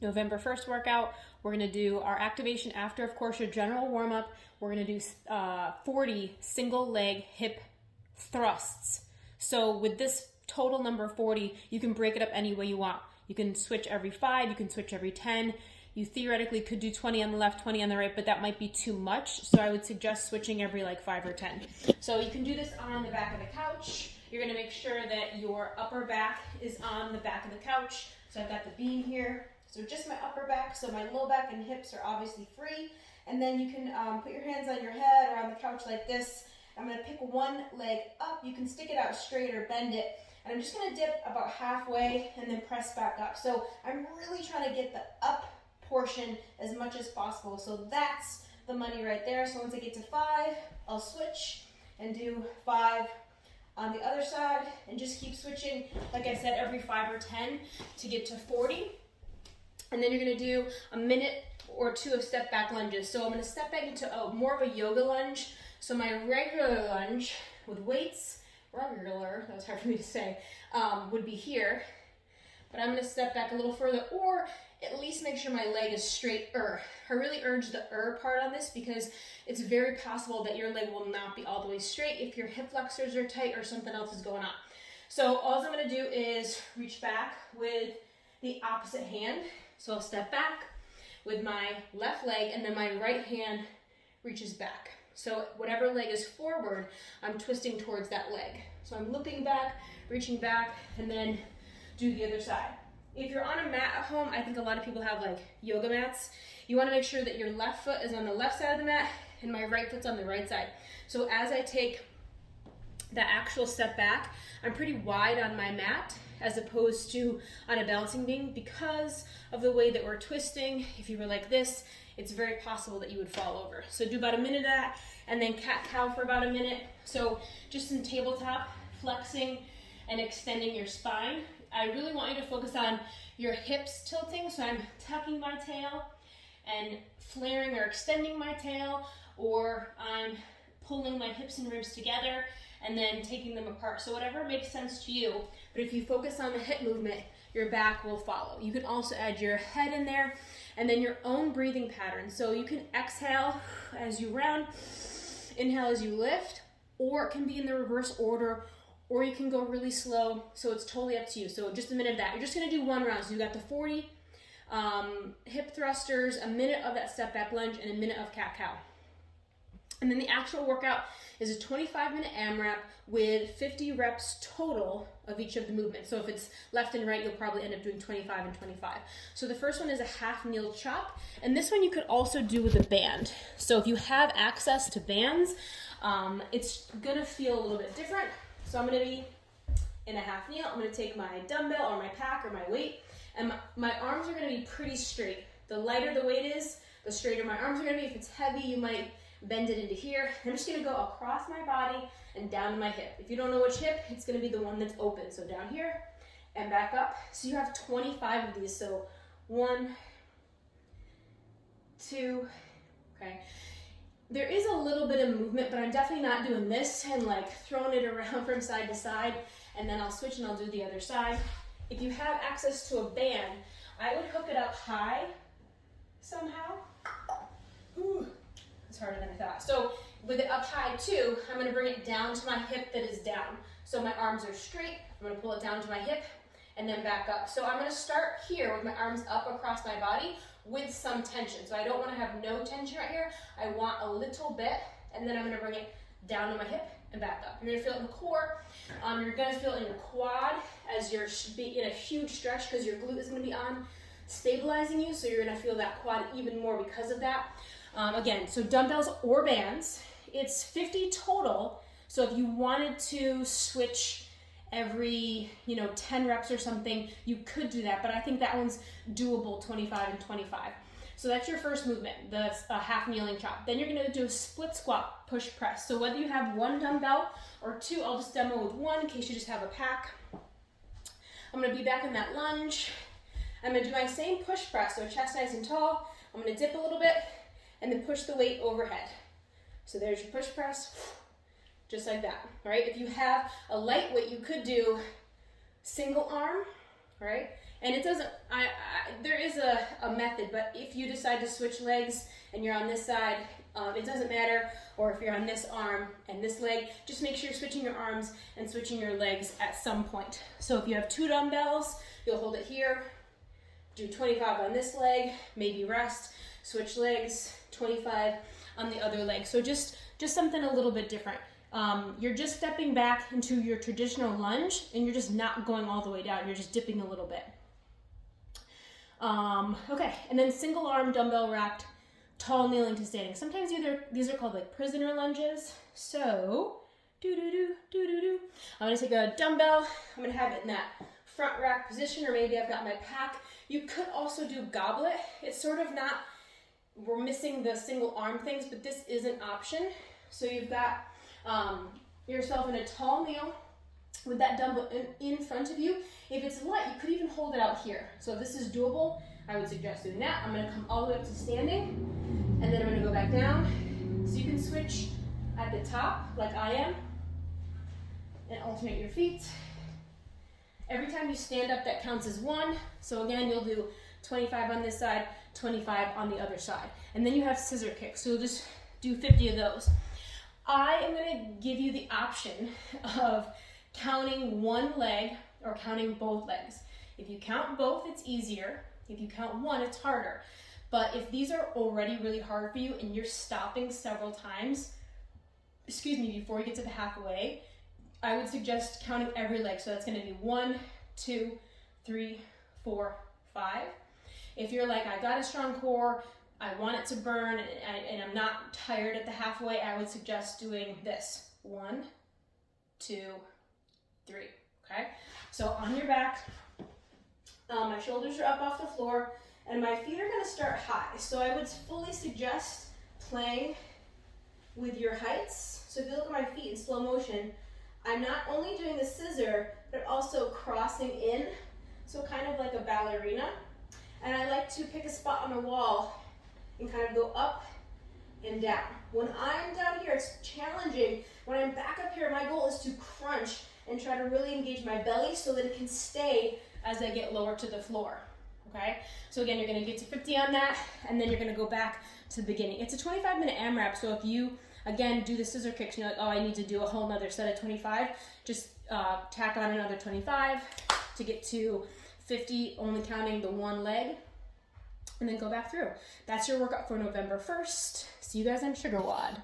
November 1st workout. We're going to do our activation after, of course, your general warm-up. We're going to do 40 single leg hip thrusts. So with this total number 40, you can break it up any way you want. You can switch every 5, you can switch every 10. You theoretically could do 20 on the left, 20 on the right, but that might be too much. So I would suggest switching every like 5 or 10. So you can do this on the back of the couch. You're going to make sure that your upper back is on the back of the couch. So I've got the beam here. So just my upper back, so my low back and hips are obviously free. And then you can put your hands on your head or on the couch like this. I'm going to pick one leg up. You can stick it out straight or bend it. And I'm just going to dip about halfway and then press back up. So I'm really trying to get the up portion as much as possible. So that's the money right there. So once I get to 5, I'll switch and do 5 on the other side and just keep switching, like I said, every 5 or 10 to get to 40. And then you're going to do a minute or 2 of step back lunges. So I'm going to step back into more of a yoga lunge. So my regular lunge with weights, that was hard for me to say, would be here. But I'm going to step back a little further, or at least make sure my leg is straight-er. I really urge the part on this because it's very possible that your leg will not be all the way straight if your hip flexors are tight or something else is going on. So all I'm going to do is reach back with the opposite hand. So I'll step back with my left leg and then my right hand reaches back. So whatever leg is forward, I'm twisting towards that leg. So I'm looking back, reaching back, and then do the other side. If you're on a mat at home, I think a lot of people have like yoga mats. You want to make sure that your left foot is on the left side of the mat and my right foot's on the right side. So as I take the actual step back, I'm pretty wide on my mat as opposed to on a balancing beam because of the way that we're twisting. If you were like this, it's very possible that you would fall over. So do about a minute of that and then cat-cow for about a minute. So just in tabletop, flexing and extending your spine. I really want you to focus on your hips tilting. So I'm tucking my tail and flaring or extending my tail, or I'm pulling my hips and ribs together and then taking them apart. So whatever makes sense to you. But if you focus on the hip movement, your back will follow. You can also add your head in there and then your own breathing pattern. So you can exhale as you round, inhale as you lift, or it can be in the reverse order, or you can go really slow. So it's totally up to you. So just a minute of that. You're just gonna do 1 round. So you got the 40 hip thrusters, a minute of that step back lunge, and a minute of cat-cow. And then the actual workout is a 25-minute AMRAP with 50 reps total of each of the movements. So if it's left and right, you'll probably end up doing 25 and 25. So the first one is a half kneel chop. And this one you could also do with a band. So if you have access to bands, it's gonna feel a little bit different. So I'm gonna be in a half kneel. I'm gonna take my dumbbell or my pack or my weight, and my arms are gonna be pretty straight. The lighter the weight is, the straighter my arms are gonna be. If it's heavy, you might bend it into here. I'm just gonna go across my body and down to my hip. If you don't know which hip, it's gonna be the one that's open. So down here and back up. So you have 25 of these. So 1, 2, okay. There is a little bit of movement, but I'm definitely not doing this and like throwing it around from side to side, and then I'll switch and I'll do the other side. If you have access to a band, I would hook it up high somehow. Ooh. It's harder than I thought. So with it up high too, I'm gonna bring it down to my hip that is down. So my arms are straight, I'm gonna pull it down to my hip and then back up. So I'm gonna start here with my arms up across my body with some tension. So I don't wanna have no tension right here. I want a little bit, and then I'm gonna bring it down to my hip and back up. You're gonna feel it in the core. You're gonna feel it in your quad as you're in a huge stretch because your glute is gonna be on stabilizing you. So you're gonna feel that quad even more because of that. Again, so dumbbells or bands, it's 50 total. So if you wanted to switch every, 10 reps or something, you could do that, but I think that one's doable, 25 and 25. So that's your first movement, the half kneeling chop. Then you're gonna do a split squat push press. So whether you have 1 dumbbell or 2, I'll just demo with 1 in case you just have a pack. I'm gonna be back in that lunge. I'm gonna do my same push press, so chest nice and tall. I'm gonna dip a little bit and then push the weight overhead. So there's your push press, just like that, all right? If you have a lightweight, you could do single arm, right? And it doesn't, there is a method, but if you decide to switch legs and you're on this side, it doesn't matter. Or if you're on this arm and this leg, just make sure you're switching your arms and switching your legs at some point. So if you have 2 dumbbells, you'll hold it here, do 25 on this leg, maybe rest, switch legs, 25 on the other leg. So just something a little bit different. You're just stepping back into your traditional lunge and you're just not going all the way down. You're just dipping a little bit. Okay, and then single arm dumbbell racked, tall kneeling to standing. Sometimes these are called like prisoner lunges. So, I'm gonna take a dumbbell, I'm gonna have it in that front rack position, or maybe I've got my pack. You could also do goblet. It's sort of not, we're missing the single arm things, but this is an option. So you've got yourself in a tall kneel with that dumbbell in front of you. If it's light, you could even hold it out here. So if this is doable, I would suggest doing that. I'm gonna come all the way up to standing, and then I'm gonna go back down. So you can switch at the top, like I am, and alternate your feet. Every time you stand up, that counts as 1. So again, you'll do 25 on this side, 25 on the other side. And then you have scissor kicks, so you'll just do 50 of those. I am gonna give you the option of counting one leg or counting both legs. If you count both, it's easier. If you count one, it's harder. But if these are already really hard for you and you're stopping several times, before you get to the halfway, I would suggest counting every leg. So that's gonna be 1, 2, 3, 4, 5. If you're like, I got a strong core, I want it to burn, and I'm not tired at the halfway, I would suggest doing this. 1, 2, 3, okay? So on your back, my shoulders are up off the floor, and my feet are gonna start high. So I would fully suggest playing with your heights. So if you look at my feet in slow motion, I'm not only doing the scissor, but also crossing in, so kind of like a ballerina. And I like to pick a spot on the wall and kind of go up and down. When I'm down here, it's challenging. When I'm back up here, my goal is to crunch and try to really engage my belly so that it can stay as I get lower to the floor, okay? So again, you're gonna get to 50 on that, and then you're gonna go back to the beginning. It's a 25-minute AMRAP, so if you, again, do the scissor kicks, and you're like, oh, I need to do a whole nother set of 25, just tack on another 25 to get to 50, only counting the one leg, and then go back through. That's your workout for November 1st. See you guys on Sugar WOD.